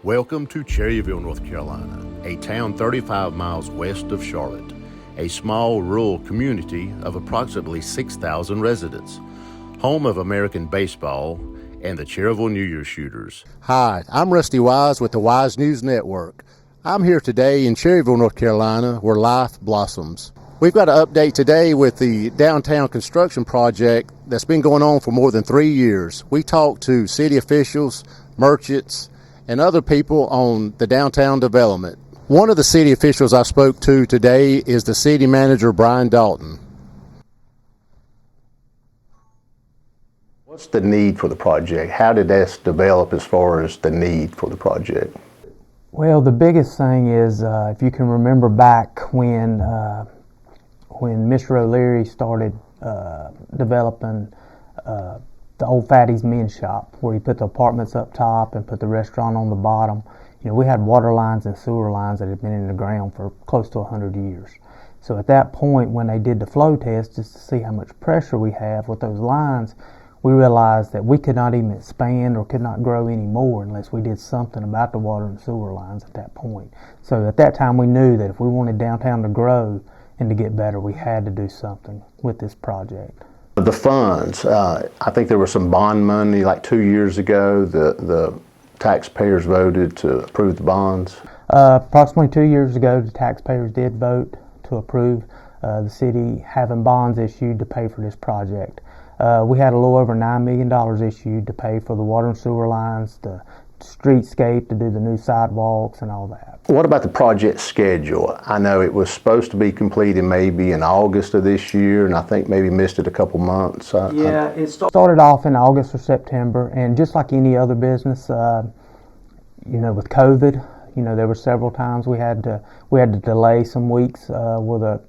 Welcome to Cherryville, North Carolina, a town 35 miles west of Charlotte, a small rural community of approximately 6,000 residents, home of American baseball and the Cherryville New Year Shooters. Hi, I'm Rusty Wise with the Wise News Network. I'm here today in Cherryville, North Carolina, where life blossoms. We've got an update today with the downtown construction project that's been going on for more than 3 years. We talked to city officials, merchants, and other people on the downtown development. One of the city officials I spoke to today is the city manager, Brian Dalton. What's the need for the project? How did this develop as far as the need for the project? Well, the biggest thing is, if you can remember back when Mr. O'Leary started developing the old Fatty's Men's Shop, where he put the apartments up top and put the restaurant on the bottom. You know, we had water lines and sewer lines that had been in the ground for close to 100 years. So at that point, when they did the flow test, just to see how much pressure we have with those lines, we realized that we could not even expand or could not grow anymore unless we did something about the water and sewer lines at that point. So at that time, we knew that if we wanted downtown to grow and to get better, we had to do something with this project. The funds, I think there was some bond money like 2 years ago. The taxpayers voted to approve the bonds. Approximately 2 years ago, the taxpayers did vote to approve the city having bonds issued to pay for this project. We had a little over $9 million issued to pay for the water and sewer lines, the streetscape, to do the new sidewalks and all that. What about the project schedule? I know it was supposed to be completed maybe in August of this year, and I think maybe missed it a couple months. It started off in August or September, and just like any other business, with COVID, there were several times we had to delay some weeks where the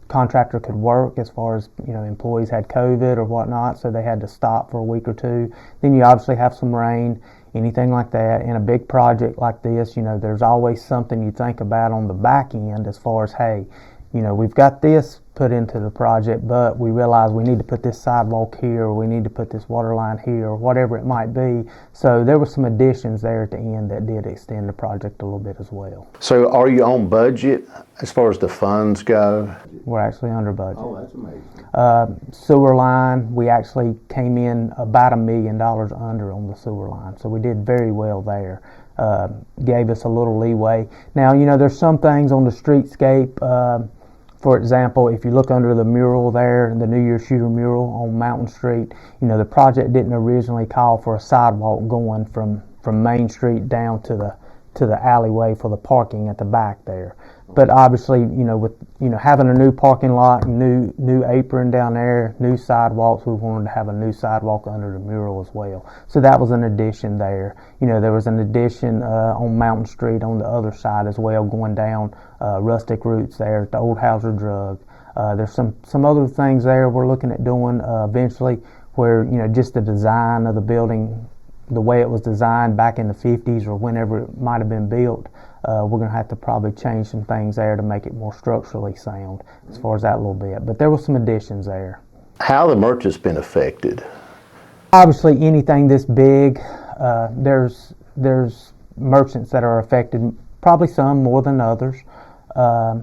contractor could work, as far as employees had COVID or whatnot, so they had to stop for a week or two. Then you obviously have some rain, anything like that. In a big project like this, there's always something you think about on the back end, as far as, hey, we've got this put into the project, but we realize we need to put this sidewalk here, or we need to put this water line here, or whatever it might be. So there were some additions there at the end that did extend the project a little bit as well. So are you on budget as far as the funds go? We're actually under budget. Oh, that's amazing. Sewer line, we actually came in about $1 million under on the sewer line, so we did very well there. Gave us a little leeway. Now, there's some things on the streetscape. For example, if you look under the mural there, the New Year Shooter mural on Mountain Street, the project didn't originally call for a sidewalk going from Main Street down to the alleyway for the parking at the back there. But obviously, with having a new parking lot, new apron down there, new sidewalks, we wanted to have a new sidewalk under the mural as well. So that was an addition there. There was an addition on Mountain Street on the other side as well, going down Rustic Roots there at the Old Hauser Drug. There's some other things there we're looking at doing eventually, where just the design of the building, the way it was designed back in the 50s or whenever it might have been built, we're going to have to probably change some things there to make it more structurally sound as far as that little bit. But there were some additions there. How have the merchants been affected? Obviously, anything this big, there's merchants that are affected, probably some more than others. I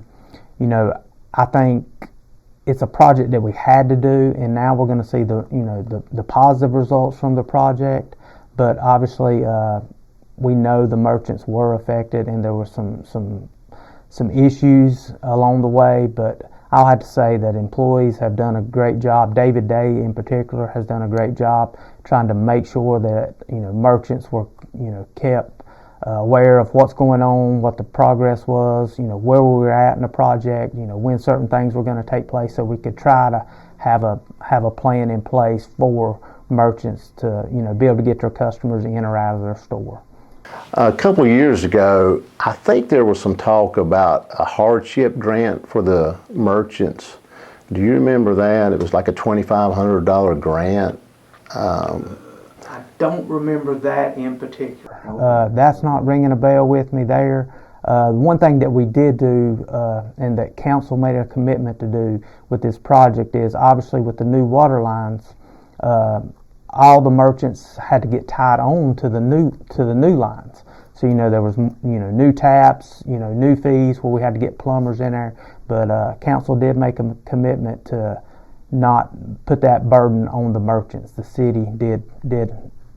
think it's a project that we had to do, and now we're going to see the positive results from the project. But obviously, we know the merchants were affected, and there were some issues along the way. But I'll have to say that employees have done a great job. David Day, in particular, has done a great job trying to make sure that merchants were kept aware of what's going on, what the progress was, where we were at in the project, when certain things were going to take place, so we could try to have a plan in place for merchants to be able to get their customers in or out of their store. A couple of years ago, I think there was some talk about a hardship grant for the merchants. Do you remember that? It was like a $2,500 grant. I don't remember that in particular. That's not ringing a bell with me there. One thing that we did do, and that council made a commitment to do with this project, is obviously with the new water lines, all the merchants had to get tied on to the new lines. So, there was, new taps, new fees where we had to get plumbers in there. But council did make a commitment to not put that burden on the merchants. The city did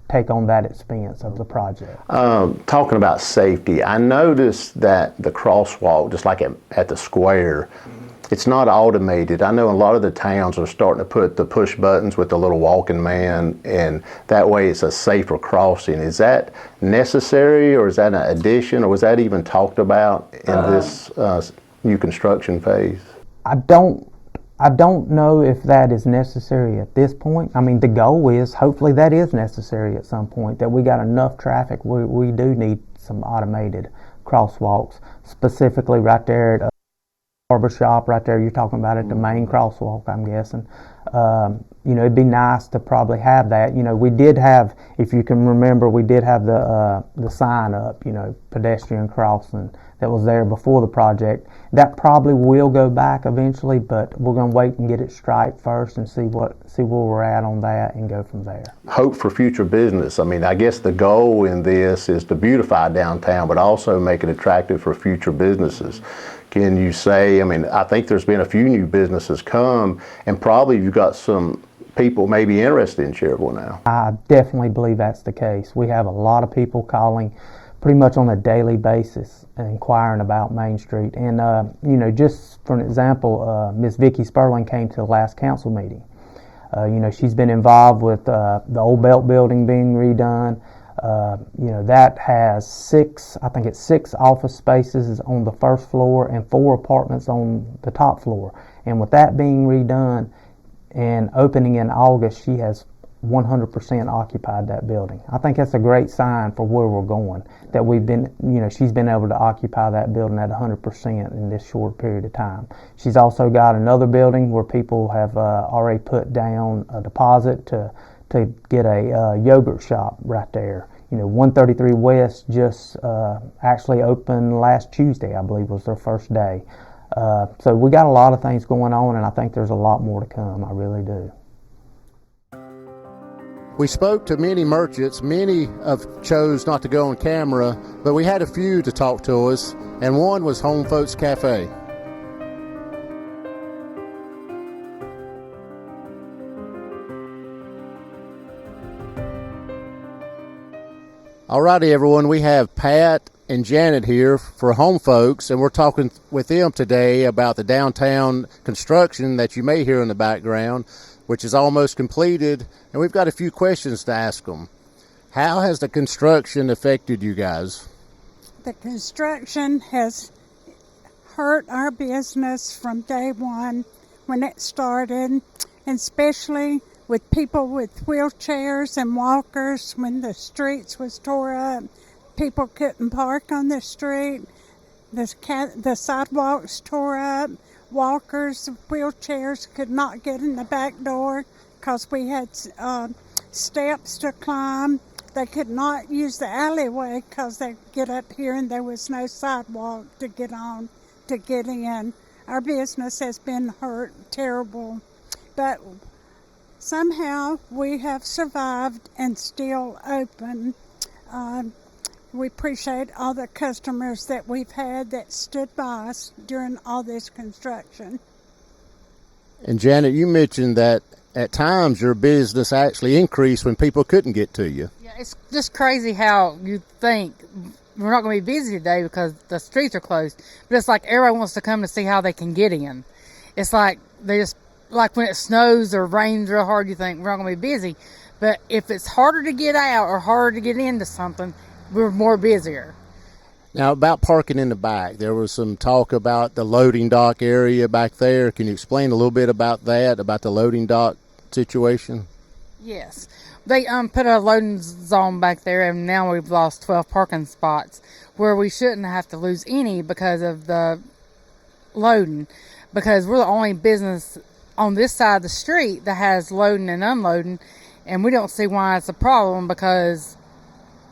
take on that expense of the project. Talking about safety, I noticed that the crosswalk, just like at the square, it's not automated. I know a lot of the towns are starting to put the push buttons with the little walking man, and that way it's a safer crossing. Is that necessary, or is that an addition, or was that even talked about in this new construction phase? I don't know if that is necessary at this point. I mean, the goal is hopefully that is necessary at some point, that we got enough traffic. We do need some automated crosswalks, specifically right there at Barber Shop right there. You're talking about at the main crosswalk, I'm guessing. It'd be nice to probably have that. We did have, if you can remember, we did have the sign up, pedestrian crossing that was there before the project. That probably will go back eventually, but we're going to wait and get it striped first and see where we're at on that and go from there. Hope for future business. I mean, I guess the goal in this is to beautify downtown, but also make it attractive for future businesses. Can you say, I think there's been a few new businesses come, and probably you've got some people maybe interested in Cherryville now. I definitely believe that's the case. We have a lot of people calling pretty much on a daily basis inquiring about Main Street. And, just for an example, Miss Vicki Sperling came to the last council meeting. She's been involved with the old Belt building being redone. That has six office spaces on the first floor and 4 apartments on the top floor. And with that being redone and opening in August, she has 100% occupied that building. I think that's a great sign for where we're going, that she's been able to occupy that building at 100% in this short period of time. She's also got another building where people have already put down a deposit to get a yogurt shop right there. 133 West just actually opened last Tuesday, I believe was their first day. So we got a lot of things going on, and I think there's a lot more to come. I really do. We spoke to many merchants. Many chose not to go on camera, but we had a few to talk to us, and one was Home Folks Cafe. Alrighty, everyone, we have Pat and Janet here for Home Folks, and we're talking with them today about the downtown construction that you may hear in the background, which is almost completed, and we've got a few questions to ask them. How has the construction affected you guys? The construction has hurt our business from day one when it started, and especially with people with wheelchairs and walkers. When the streets was tore up, people couldn't park on the street. The sidewalks tore up. Walkers, wheelchairs could not get in the back door because we had steps to climb. They could not use the alleyway because they get up here and there was no sidewalk to get on, to get in. Our business has been hurt terrible, but somehow we have survived and still open. We appreciate all the customers that we've had that stood by us during all this construction. And Janet, you mentioned that at times your business actually increased when people couldn't get to you. Yeah, it's just crazy how you think we're not going to be busy today because the streets are closed. But it's like everyone wants to come to see how they can get in. It's like they just, like when it snows or rains real hard, you think we're not going to be busy. But if it's harder to get out or harder to get into something, we're more busier. Now, about parking in the back, there was some talk about the loading dock area back there. Can you explain a little bit about that, about the loading dock situation? Yes. They put a loading zone back there, and now we've lost 12 parking spots where we shouldn't have to lose any because of the loading, because we're the only business on this side of the street that has loading and unloading, and we don't see why it's a problem because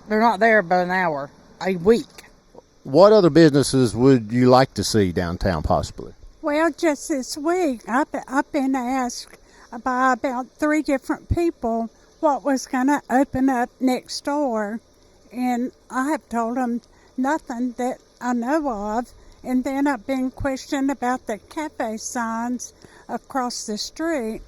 they're not there but an hour a week. What other businesses would you like to see downtown possibly? Well, just this week, I've been asked by about 3 different people what was going to open up next door. and I have told them nothing that I know of. And then I've been questioned about the cafe signs across the street,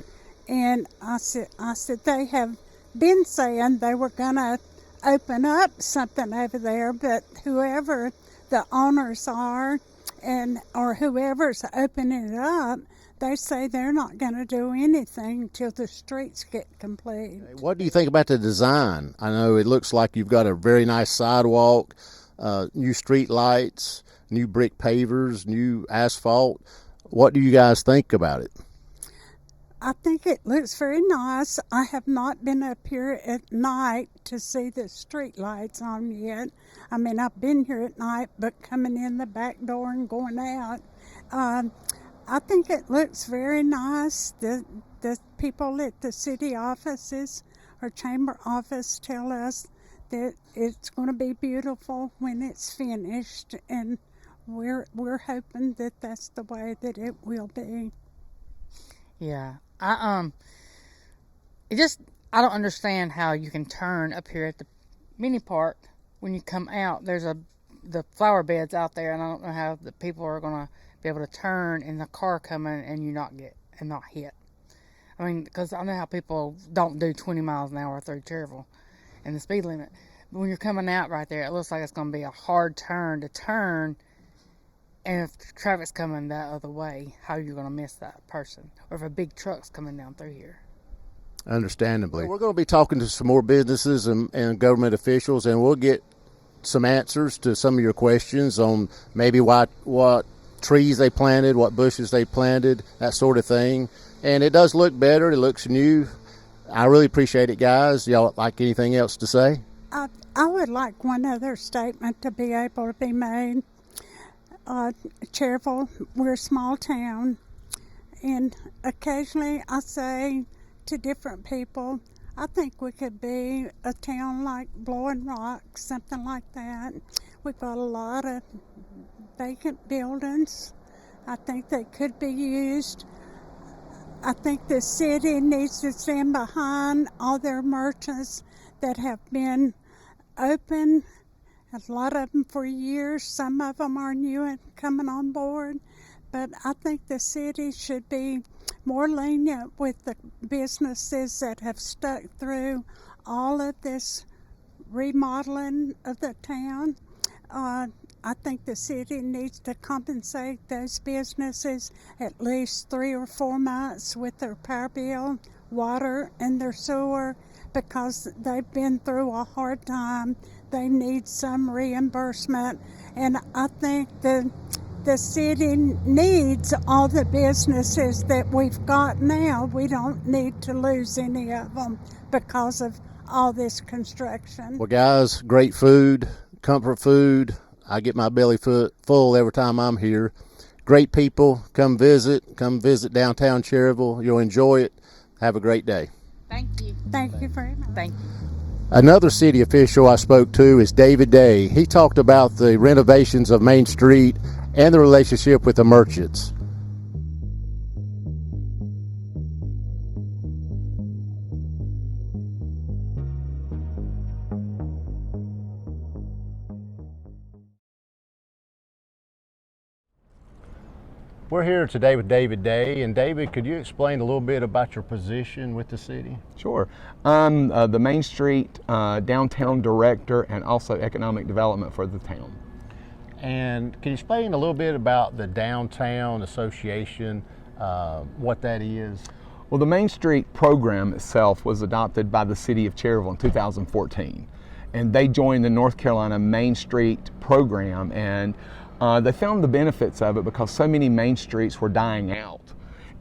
and I said they have been saying they were going to open up something over there, but whoever the owners are or whoever's opening it up, they say they're not going to do anything until the streets get complete. What do you think about the design? I know it looks like you've got a very nice sidewalk, new street lights, new brick pavers, new asphalt. What do you guys think about it? I think it looks very nice. I have not been up here at night to see the street lights on yet. I mean, I've been here at night, but coming in the back door and going out, I think it looks very nice. The people at the city offices or chamber office tell us that it's going to be beautiful when it's finished, and we're hoping that that's the way that it will be. Yeah, I don't understand how you can turn up here at the mini park when you come out. There's the flower beds out there, and I don't know how the people are gonna be able to turn in the car coming and not hit. I mean, because I know how people don't do 20 miles an hour through Cherryville and the speed limit. But when you're coming out right there, it looks like it's going to be a hard turn to turn. And if traffic's coming that other way, how are you going to miss that person? Or if a big truck's coming down through here. Understandably. We're going to be talking to some more businesses and government officials, and we'll get some answers to some of your questions on maybe what trees they planted, what bushes they planted, that sort of thing. And it does look better. It looks new. I really appreciate it, guys. Y'all like anything else to say? I would like one other statement to be able to be made. Cherryville, we're a small town, and occasionally I say to different people, I think we could be a town like Blowing Rock, something like that. We've got a lot of vacant buildings. I think they could be used. I think the city needs to stand behind all their merchants that have been open, a lot of them for years. Some of them are new and coming on board. But I think the city should be more lenient with the businesses that have stuck through all of this remodeling of the town. I think the city needs to compensate those businesses at least 3 or 4 months with their power bill, water, and their sewer, because they've been through a hard time. They need some reimbursement, and I think the city needs all the businesses that we've got now. We don't need to lose any of them because of all this construction. Well, guys, great food, comfort food. I get my belly full every time I'm here. Great people. Come visit downtown Cherryville. You'll enjoy it. Have a great day. Thank you. Thank you very much. Thank you. Another city official I spoke to is David Day. He talked about the renovations of Main Street and the relationship with the merchants. We're here today with David Day. And David, could you explain a little bit about your position with the city? Sure. I'm the Main Street Downtown Director and also Economic Development for the town. And can you explain a little bit about the Downtown Association, what that is? Well, the Main Street program itself was adopted by the city of Cherryville in 2014. And they joined the North Carolina Main Street program, and they found the benefits of it because so many main streets were dying out.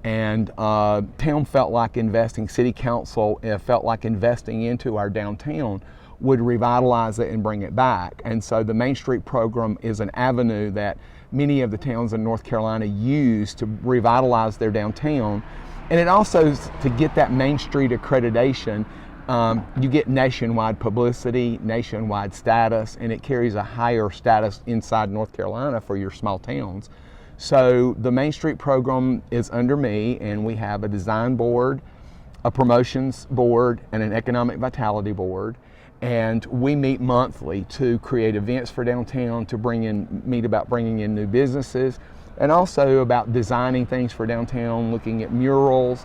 And town felt like investing, city council felt like investing into our downtown would revitalize it and bring it back. And so the Main Street program is an avenue that many of the towns in North Carolina use to revitalize their downtown. And it also, to get that Main Street accreditation, you get nationwide publicity, nationwide status, and it carries a higher status inside North Carolina for your small towns. So the Main Street program is under me, and we have a design board, a promotions board, and an economic vitality board. And we meet monthly to create events for downtown, to meet about bringing in new businesses, and also about designing things for downtown, looking at murals,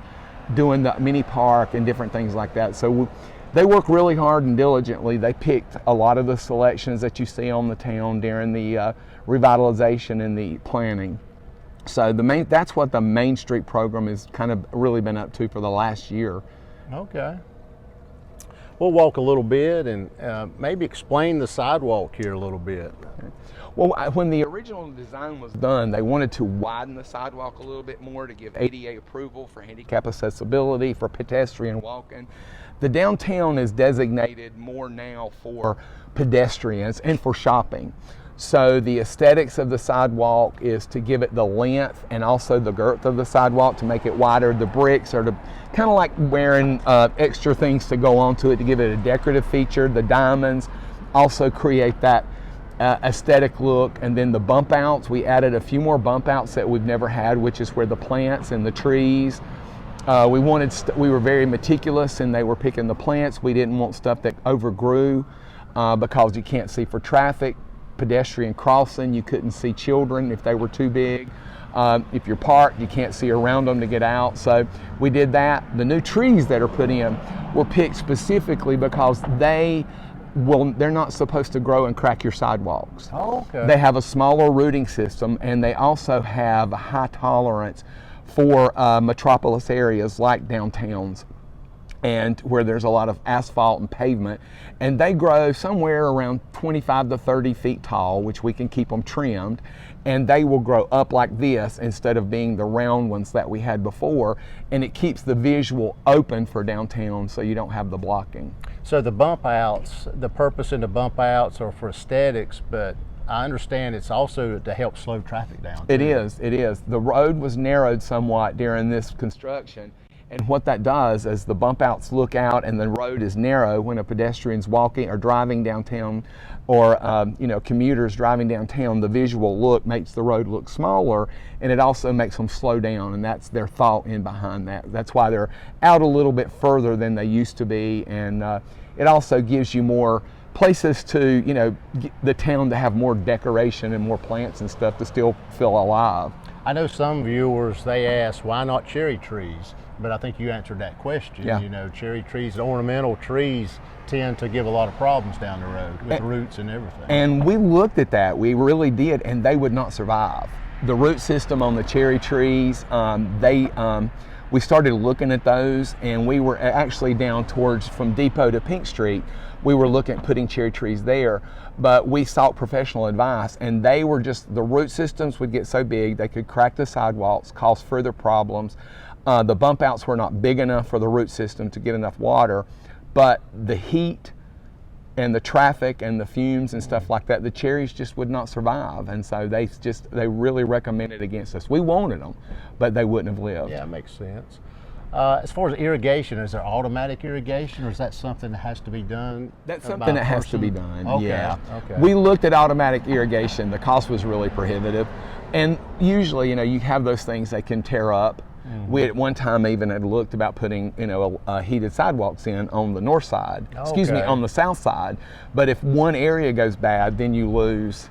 doing the mini park and different things like that. So they work really hard and diligently. They picked a lot of the selections that you see on the town during the revitalization and the planning. So that's what the Main Street program has kind of really been up to for the last year. Okay. We'll walk a little bit and maybe explain the sidewalk here a little bit. Well, when the original design was done, they wanted to widen the sidewalk a little bit more to give ADA approval for handicap accessibility, for pedestrian walking. The downtown is designated more now for pedestrians and for shopping. So the aesthetics of the sidewalk is to give it the length and also the girth of the sidewalk to make it wider. The bricks are to kind of like wearing extra things to go onto it to give it a decorative feature. The diamonds also create that aesthetic look. And then the bump outs, we added a few more bump outs that we've never had, which is where the plants and the trees. We were very meticulous, and they were picking the plants. We didn't want stuff that overgrew because you can't see for traffic. Pedestrian crossing, you couldn't see children if they were too big. If you're parked, you can't see around them to get out. So we did that. The new trees that are put in were picked specifically because they're not supposed to grow and crack your sidewalks. Oh, okay. They have a smaller rooting system, and they also have a high tolerance for metropolis areas like downtowns, and where there's a lot of asphalt and pavement, and they grow somewhere around 25 to 30 feet tall, which we can keep them trimmed, and they will grow up like this instead of being the round ones that we had before, and it keeps the visual open for downtown so you don't have the blocking. So the bump outs, the purpose in the bump outs are for aesthetics, but I understand it's also to help slow traffic down. It is. The road was narrowed somewhat during this construction, and what that does is the bump outs look out and the road is narrow when a pedestrian's walking or driving downtown, or commuters driving downtown. The visual look makes the road look smaller, and it also makes them slow down, and that's their thought in behind that. That's why they're out a little bit further than they used to be, and it also gives you more places to, the town to have more decoration and more plants and stuff to still feel alive. I know some viewers, they ask, why not cherry trees? But I think you answered that question. Yeah. Cherry trees, ornamental trees tend to give a lot of problems down the road with roots and everything. And we looked at that, we really did, and they would not survive. The root system on the cherry trees, we started looking at those, and we were actually down towards from Depot to Pink Street. We were looking at putting cherry trees there, but we sought professional advice, and the root systems would get so big they could crack the sidewalks, cause further problems. The bump outs were not big enough for the root system to get enough water, but the heat and the traffic and the fumes and stuff like that, the cherries just would not survive, and so they really recommended against us. We wanted them, but they wouldn't have lived. Yeah, it makes sense. As far as irrigation, is there automatic irrigation, or is that something that has to be done? That's something that has to be done. Okay. Yeah. Okay. We looked at automatic irrigation. The cost was really prohibitive, and usually, you have those things that can tear up. Mm-hmm. We at one time even had looked about putting, heated sidewalks in on the north side. Okay. On the south side. But if one area goes bad, then you lose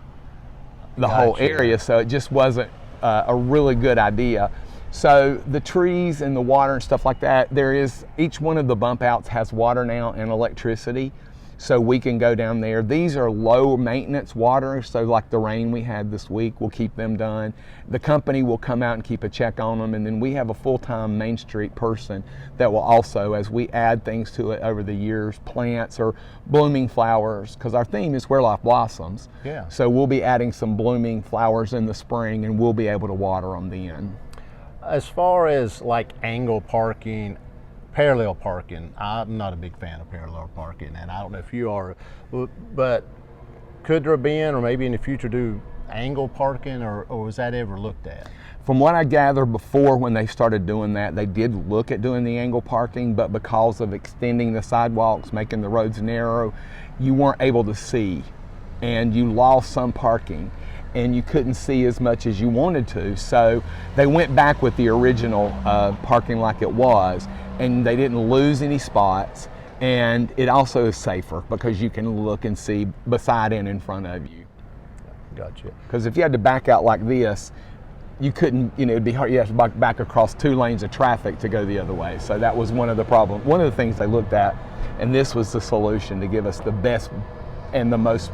the whole area. So it just wasn't a really good idea. So the trees and the water and stuff like that, each one of the bump outs has water now and electricity. So we can go down there. These are low maintenance water, so like the rain we had this week, we'll keep them done. The company will come out and keep a check on them, and then we have a full-time Main Street person that will also, as we add things to it over the years, plants or blooming flowers, because our theme is where life blossoms. Yeah. So we'll be adding some blooming flowers in the spring, and we'll be able to water them then. As far as like angle parking, parallel parking, I'm not a big fan of parallel parking, and I don't know if you are, but could there have been, or maybe in the future, do angle parking, or was that ever looked at? From what I gather before, when they started doing that, they did look at doing the angle parking, but because of extending the sidewalks, making the roads narrow, you weren't able to see, and you lost some parking, and you couldn't see as much as you wanted to. So they went back with the original parking like it was, and they didn't lose any spots. And it also is safer because you can look and see beside and in front of you. Gotcha. Because if you had to back out like this, you couldn't, it'd be hard. You have to back across 2 lanes of traffic to go the other way. So that was one of the problems. One of the things they looked at, and this was the solution to give us the best and the most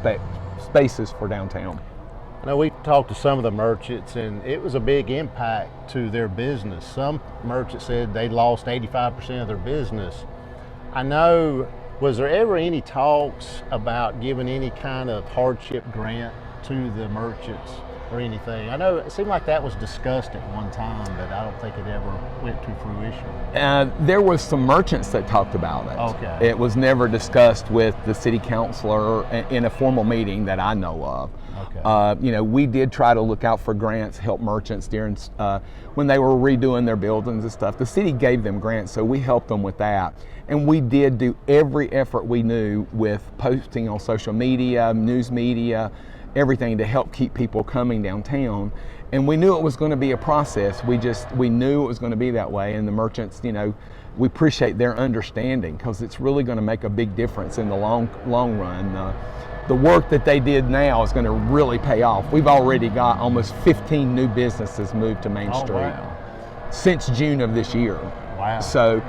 spaces for downtown. I know we talked to some of the merchants, and it was a big impact to their business. Some merchants said they lost 85% of their business. I know, was there ever any talks about giving any kind of hardship grant to the merchants or anything? I know it seemed like that was discussed at one time, but I don't think it ever went to fruition. There was some merchants that talked about it. Okay. It was never discussed with the city councilor in a formal meeting that I know of. Okay. We did try to look out for grants, help merchants during when they were redoing their buildings and stuff. The city gave them grants, so we helped them with that. And we did do every effort we knew with posting on social media, news media, everything to help keep people coming downtown. And we knew it was going to be a process. We knew it was going to be that way. And the merchants, we appreciate their understanding because it's really going to make a big difference in the long run. The work that they did now is going to really pay off. We've already got almost 15 new businesses moved to Main Street since June of this year. Wow. So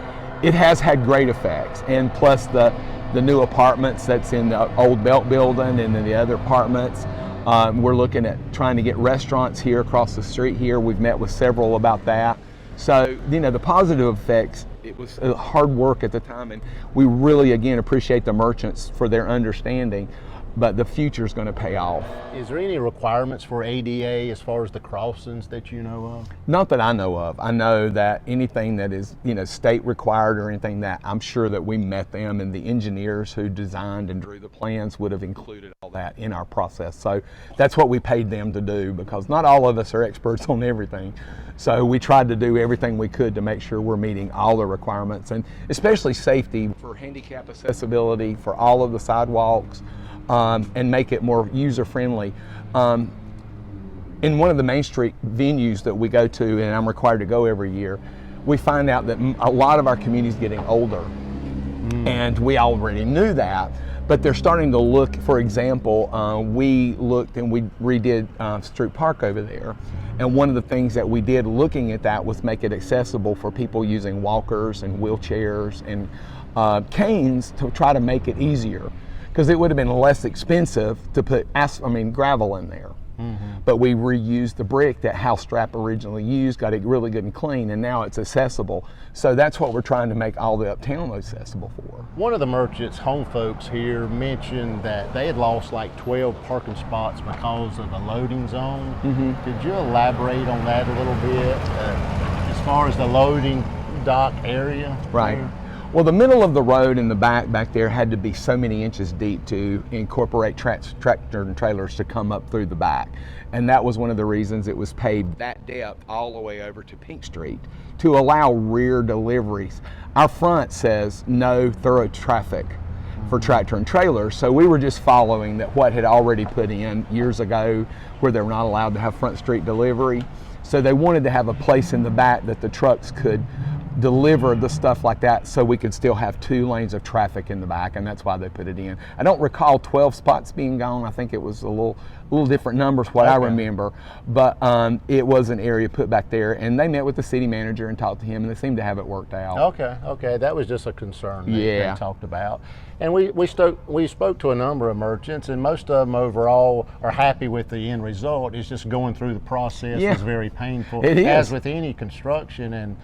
it has had great effects. And plus the new apartments that's in the old Belt building and then the other apartments. We're looking at trying to get restaurants here across the street here. We've met with several about that. So, the positive effects, it was hard work at the time, and we really, again, appreciate the merchants for their understanding, but the future is going to pay off. Is there any requirements for ADA as far as the crossings that you know of? Not that I know of. I know that anything that is, state required or anything that I'm sure that we met them, and the engineers who designed and drew the plans would have included all that in our process. So that's what we paid them to do, because not all of us are experts on everything. So we tried to do everything we could to make sure we're meeting all the requirements, and especially safety for handicap accessibility for all of the sidewalks. And make it more user-friendly. In one of the Main Street venues that we go to, and I'm required to go every year, we find out that a lot of our community is getting older. And we already knew that, but they're starting to look, for example, we looked and we redid Stroop Park over there. And one of the things that we did looking at that was make it accessible for people using walkers and wheelchairs and canes to try to make it easier. Because it would have been less expensive to put gravel in there. But we reused the brick that House Strap originally used, got it really good and clean, and now it's accessible. So that's what we're trying to make all the uptown accessible for. One of the merchants, home folks here, mentioned that they had lost like 12 parking spots because of a loading zone. Could you elaborate on that a little bit as far as the loading dock area? Right. There? Well, the middle of the road and the back there had to be so many inches deep to incorporate tractor and trailers to come up through the back. And that was one of the reasons it was paved that depth all the way over to Pink Street to allow rear deliveries. Our front says no thorough traffic for tractor and trailers, so we were just following that what had already put in years ago where they were not allowed to have front street delivery. So they wanted to have a place in the back that the trucks could deliver the stuff like that so we could still have 2 lanes of traffic in the back, and that's why they put it in. I don't recall 12 spots being gone. I think it was a little different numbers what I remember, but it was an area put back there, and they met with the city manager and talked to him, and they seemed to have it worked out. Okay, that was just a concern they talked about. And we spoke to a number of merchants, and most of them overall are happy with the end result. It's just going through the process is very painful, as with any construction. And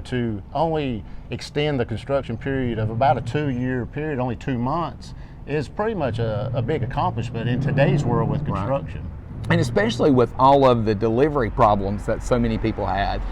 to only extend the construction period of about a 2-year period, only 2 months, is pretty much a big accomplishment in today's world with construction. Right. And especially with all of the delivery problems that so many people had.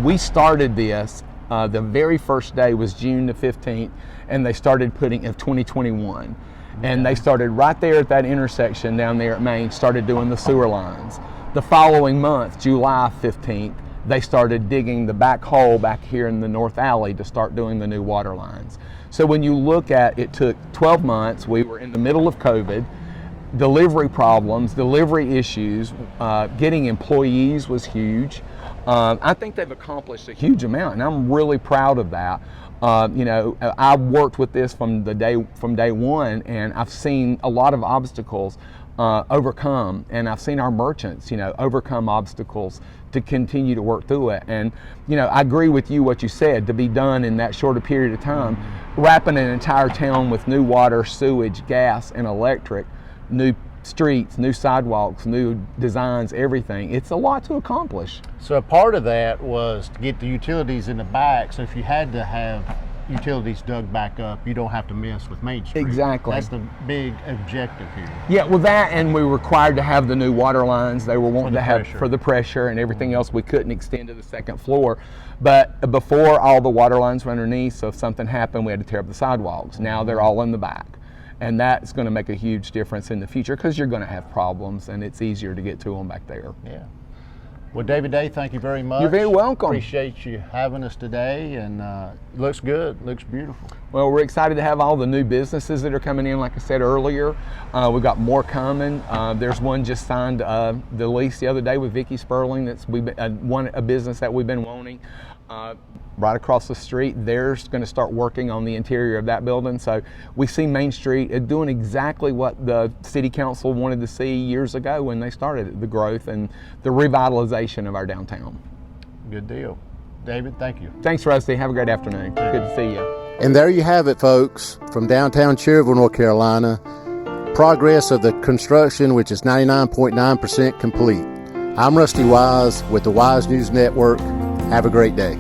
We started this, the very first day was June the 15th, and they started putting in 2021. And they started right there at that intersection down there at Main, started doing the sewer lines. The following month, July 15th, they started digging the back hole back here in the North Alley to start doing the new water lines. So when you look at it, took 12 months. We were in the middle of COVID, delivery problems, delivery issues, getting employees was huge. I think they've accomplished a huge amount, and I'm really proud of that. I worked with this from day one, and I've seen a lot of obstacles overcome, and I've seen our merchants, overcome obstacles to continue to work through it. And I agree with you what you said, to be done in that shorter period of time, wrapping an entire town with new water, sewage, gas, and electric, new streets, new sidewalks, new designs, everything. It's a lot to accomplish. So a part of that was to get the utilities in the back, so if you had to have utilities dug back up, you don't have to mess with Main Street. Exactly. That's the big objective here. Yeah, well, that, and we were required to have the new water lines. They were wanting to have pressure. for the pressure and everything else. We couldn't extend to the second floor. But before, all the water lines were underneath, so if something happened, we had to tear up the sidewalks. Now they're all in the back. And that's going to make a huge difference in the future, because you're going to have problems, and it's easier to get to them back there. Yeah. Well, David Day, thank you very much. You're very welcome. Appreciate you having us today, and looks good, looks beautiful. Well, we're excited to have all the new businesses that are coming in. Like I said earlier, we've got more coming. There's one just signed the lease the other day with Vicki Sperling. That's a business that we've been wanting. Right across the street, they're going to start working on the interior of that building. So we see Main Street doing exactly what the City Council wanted to see years ago when they started the growth and the revitalization of our downtown. Good deal. David, thank you. Thanks, Rusty. Have a great afternoon. Good to see you. And there you have it, folks, from downtown Cherryville, North Carolina. Progress of the construction, which is 99.9% complete. I'm Rusty Wise with the Wise News Network. Have a great day.